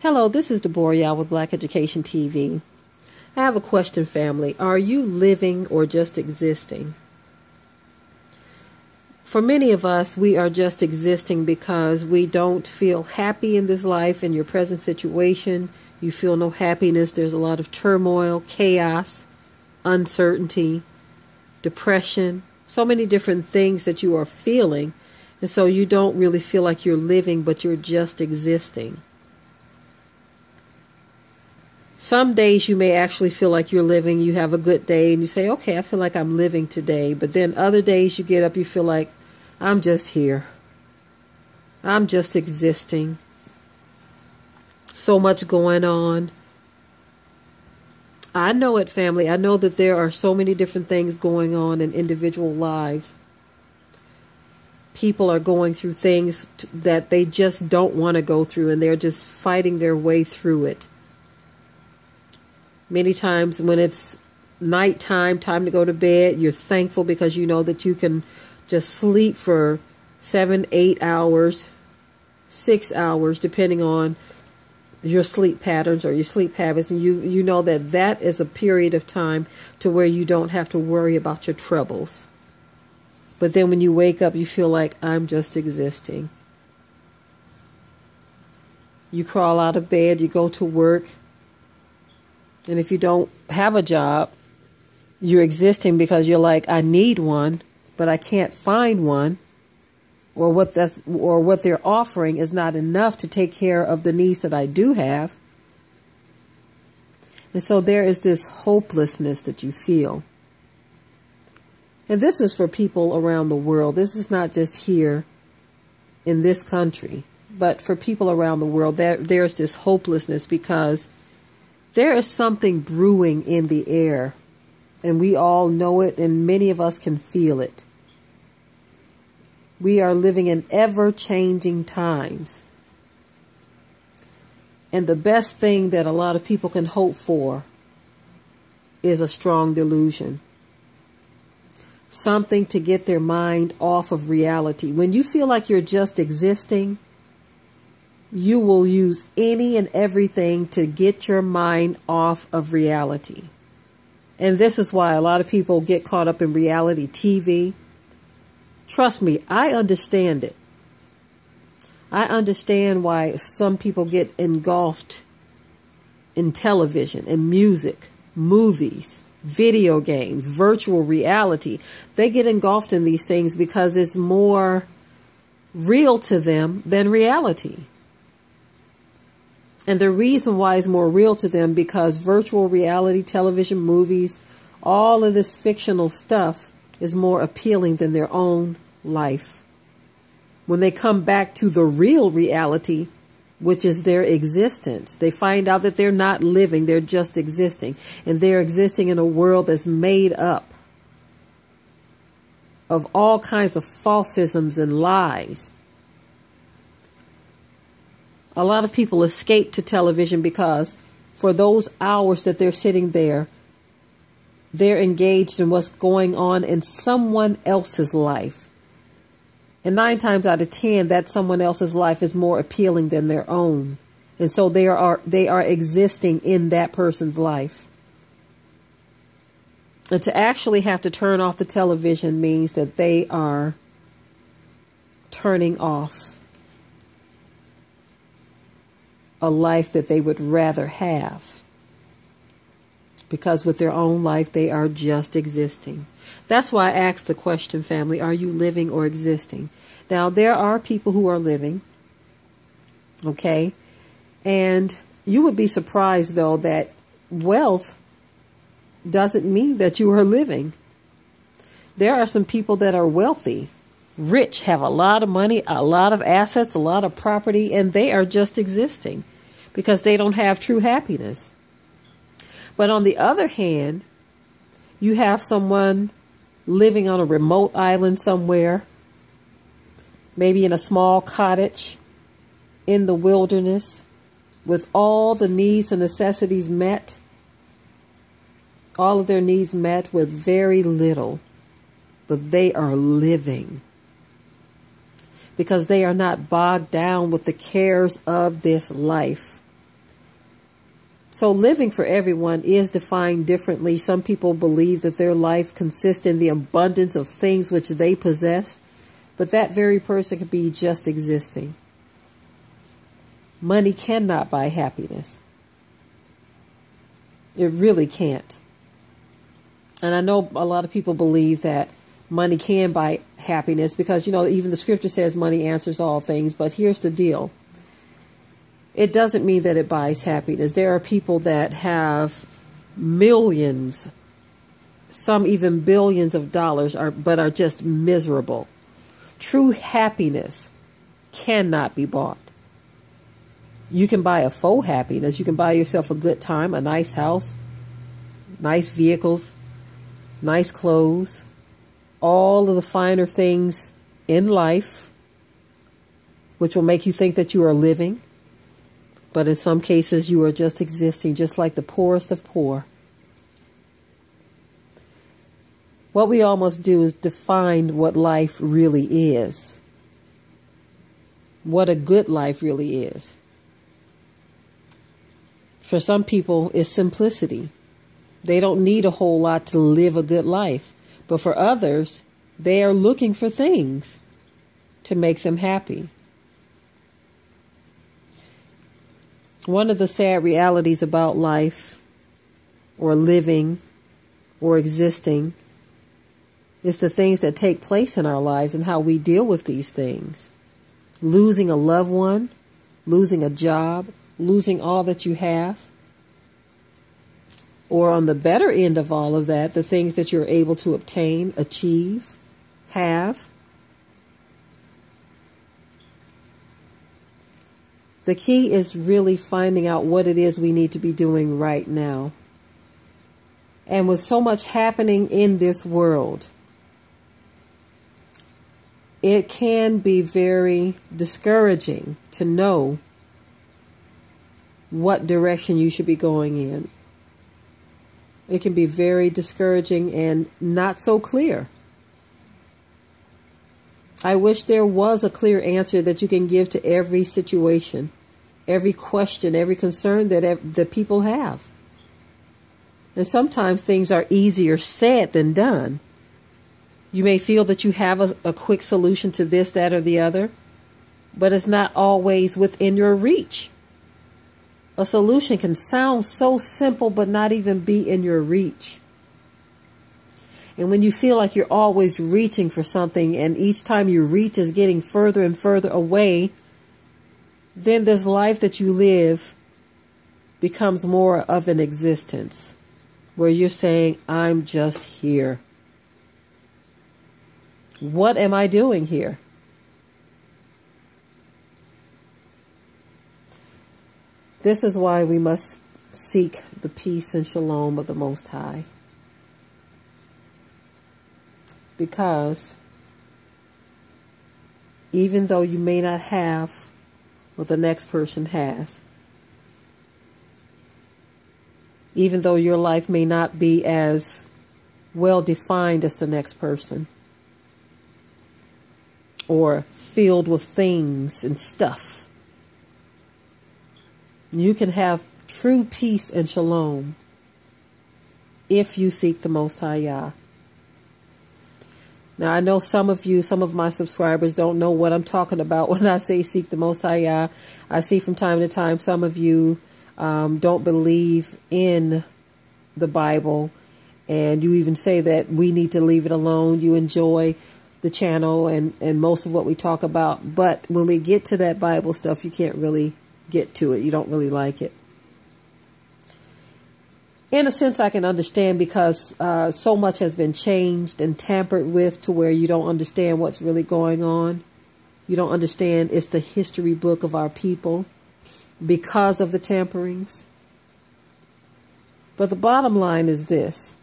Hello, this is Deborah Yao with Black Education TV. I have a question, family. Are you living or just existing? For many of us, we are just existing because we don't feel happy in this life, in your present situation. You feel no happiness. There's a lot of turmoil, chaos, uncertainty, depression, so many different things that you are feeling. And so you don't really feel like you're living, but you're just existing. Some days you may actually feel like you're living. You have a good day and you say, okay, I feel like I'm living today. But then other days you get up, you feel like I'm just here. I'm just existing. So much going on. I know it, family. I know that there are so many different things going on in individual lives. People are going through things that they just don't want to go through, and they're just fighting their way through it. Many times when it's nighttime, time to go to bed, you're thankful because you know that you can just sleep for 7, 8 hours, 6 hours, depending on your sleep patterns or your sleep habits. And you know that that is a period of time to where you don't have to worry about your troubles. But then when you wake up, you feel like I'm just existing. You crawl out of bed, you go to work. And if you don't have a job, you're existing because you're like, I need one, but I can't find one. Or what they're offering is not enough to take care of the needs that I do have. And so there is this hopelessness that you feel. And this is for people around the world. This is not just here in this country, but for people around the world. There's this hopelessness because there is something brewing in the air, and we all know it, and many of us can feel it. We are living in ever-changing times. And the best thing that a lot of people can hope for is a strong delusion. Something to get their mind off of reality. When you feel like you're just existing, you will use any and everything to get your mind off of reality. And this is why a lot of people get caught up in reality TV. Trust me, I understand it. I understand why some people get engulfed in television and music, movies, video games, virtual reality. They get engulfed in these things because it's more real to them than reality. And the reason why it's more real to them because virtual reality, television, movies, all of this fictional stuff is more appealing than their own life. When they come back to the real reality, which is their existence, they find out that they're not living, they're just existing. And they're existing in a world that's made up of all kinds of falsisms and lies. A lot of people escape to television because for those hours that they're sitting there, they're engaged in what's going on in someone else's life. And 9 times out of 10, that someone else's life is more appealing than their own. And so they are existing in that person's life. And to actually have to turn off the television means that they are turning off a life that they would rather have. Because with their own life, they are just existing. That's why I asked the question, family, are you living or existing? Now, there are people who are living, okay? And you would be surprised, though, that wealth doesn't mean that you are living. There are some people that are wealthy, rich, have a lot of money, a lot of assets, a lot of property, and they are just existing because they don't have true happiness. But on the other hand, you have someone living on a remote island somewhere, maybe in a small cottage in the wilderness with all the needs and necessities met, all of their needs met with very little, but they are living. because they are not bogged down with the cares of this life. So living for everyone is defined differently. Some people believe that their life consists in the abundance of things which they possess, but that very person could be just existing. Money cannot buy happiness. It really can't. And I know a lot of people believe that money can buy happiness because, you know, even the scripture says money answers all things. But here's the deal. It doesn't mean that it buys happiness. There are people that have millions, some even billions of dollars, but are just miserable. True happiness cannot be bought. You can buy a faux happiness. You can buy yourself a good time, a nice house, nice vehicles, nice clothes, all of the finer things in life, which will make you think that you are living. But in some cases, you are just existing, just like the poorest of poor. What we all must do is define what life really is. What a good life really is. For some people, it's simplicity. They don't need a whole lot to live a good life. But for others, they are looking for things to make them happy. One of the sad realities about life, or living, or existing, is the things that take place in our lives and how we deal with these things. Losing a loved one, losing a job, losing all that you have. Or on the better end of all of that, the things that you're able to obtain, achieve, have. The key is really finding out what it is we need to be doing right now. And with so much happening in this world, it can be very discouraging to know what direction you should be going in. It can be very discouraging and not so clear. I wish there was a clear answer that you can give to every situation, every question, every concern that people have. And sometimes things are easier said than done. You may feel that you have a quick solution to this, that, or the other, but it's not always within your reach. A solution can sound so simple, but not even be in your reach. And when you feel like you're always reaching for something, and each time you reach is getting further and further away, then this life that you live becomes more of an existence where you're saying, I'm just here. What am I doing here? This is why we must seek the peace and shalom of the Most High. Because even though you may not have what the next person has, even though your life may not be as well defined as the next person, or filled with things and stuff, you can have true peace and shalom if you seek the Most High Yah. Now, I know some of my subscribers don't know what I'm talking about when I say seek the Most High Yah. I see from time to time some of you don't believe in the Bible, and you even say that we need to leave it alone. You enjoy the channel and most of what we talk about, but when we get to that Bible stuff, you can't really get to it. You don't really like it. In a sense, I can understand because so much has been changed and tampered with to where you don't understand what's really going on. You don't understand it's the history book of our people because of the tamperings. But the bottom line is this.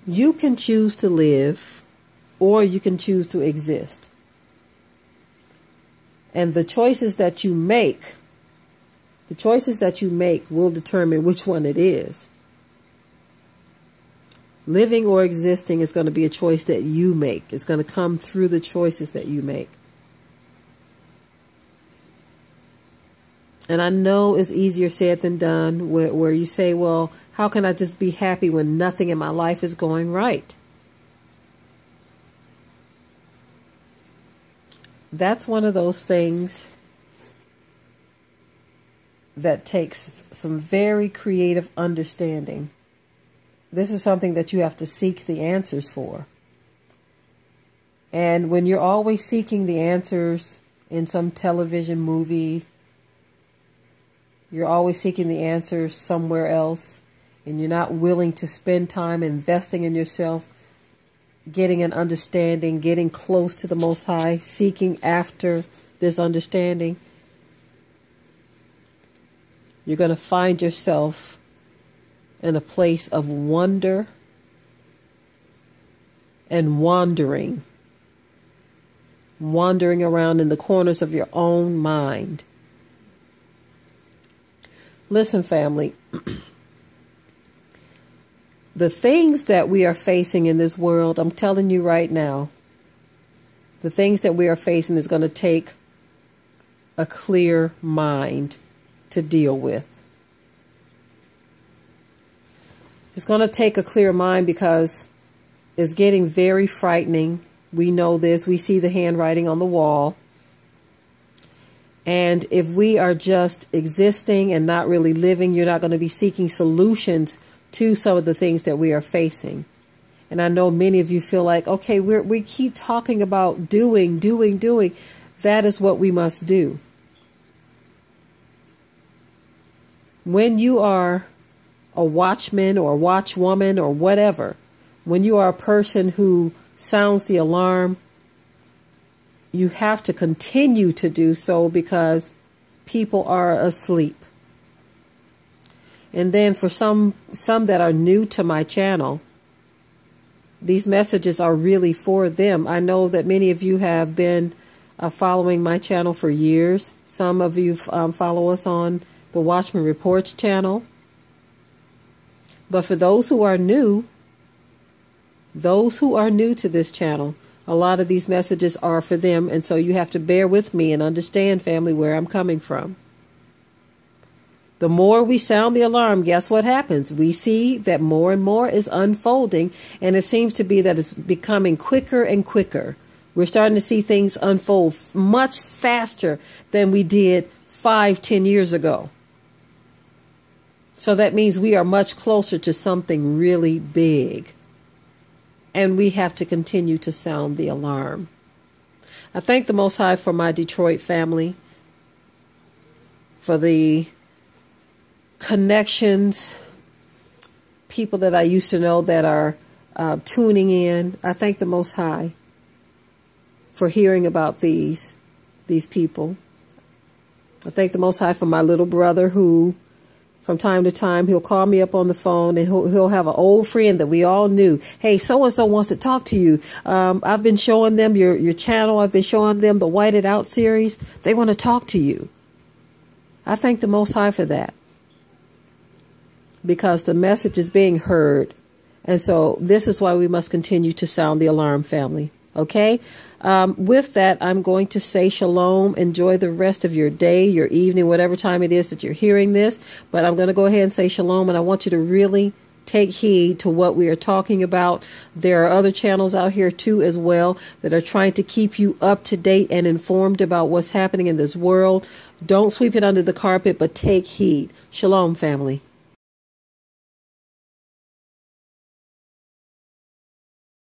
You can choose to live or you can choose to exist. And the choices that you make will determine which one it is. Living or existing is going to be a choice that you make. It's going to come through the choices that you make. And I know it's easier said than done, where you say, well, how can I just be happy when nothing in my life is going right? That's one of those things that takes some very creative understanding. This is something that you have to seek the answers for. And when you're always seeking the answers in some television movie, you're always seeking the answers somewhere else, and you're not willing to spend time investing in yourself, getting an understanding, getting close to the Most High, seeking after this understanding, you're going to find yourself in a place of wonder and wandering around in the corners of your own mind. Listen, family, the things that we are facing in this world, I'm telling you right now, the things that we are facing is going to take a clear mind to deal with. It's going to take a clear mind because it's getting very frightening. We know this. We see the handwriting on the wall. And if we are just existing and not really living, you're not going to be seeking solutions to some of the things that we are facing. And I know many of you feel like, okay, we keep talking about doing. That is what we must do. When you are a watchman or a watchwoman or whatever, when you are a person who sounds the alarm, you have to continue to do so because people are asleep. And then for some that are new to my channel, these messages are really for them. I know that many of you have been following my channel for years. Some of you follow us on the Watchman Reports channel. But for those who are new to this channel, a lot of these messages are for them. And so you have to bear with me and understand, family, where I'm coming from. The more we sound the alarm, guess what happens? We see that more and more is unfolding, and it seems to be that it's becoming quicker and quicker. We're starting to see things unfold much faster than we did 5-10 years ago. So that means we are much closer to something really big. And we have to continue to sound the alarm. I thank the Most High for my Detroit family, for the connections, people that I used to know that are tuning in. I thank the Most High for hearing about these people. I thank the Most High for my little brother who, from time to time, he'll call me up on the phone and he'll have an old friend that we all knew. Hey, so-and-so wants to talk to you. I've been showing them your channel. I've been showing them the Whited Out series. They want to talk to you. I thank the Most High for that, because the message is being heard. And so this is why we must continue to sound the alarm, family. Okay? With that, I'm going to say shalom. Enjoy the rest of your day, your evening, whatever time it is that you're hearing this. But I'm going to go ahead and say shalom, and I want you to really take heed to what we are talking about. There are other channels out here too as well that are trying to keep you up to date and informed about what's happening in this world. Don't sweep it under the carpet, but take heed. Shalom, family.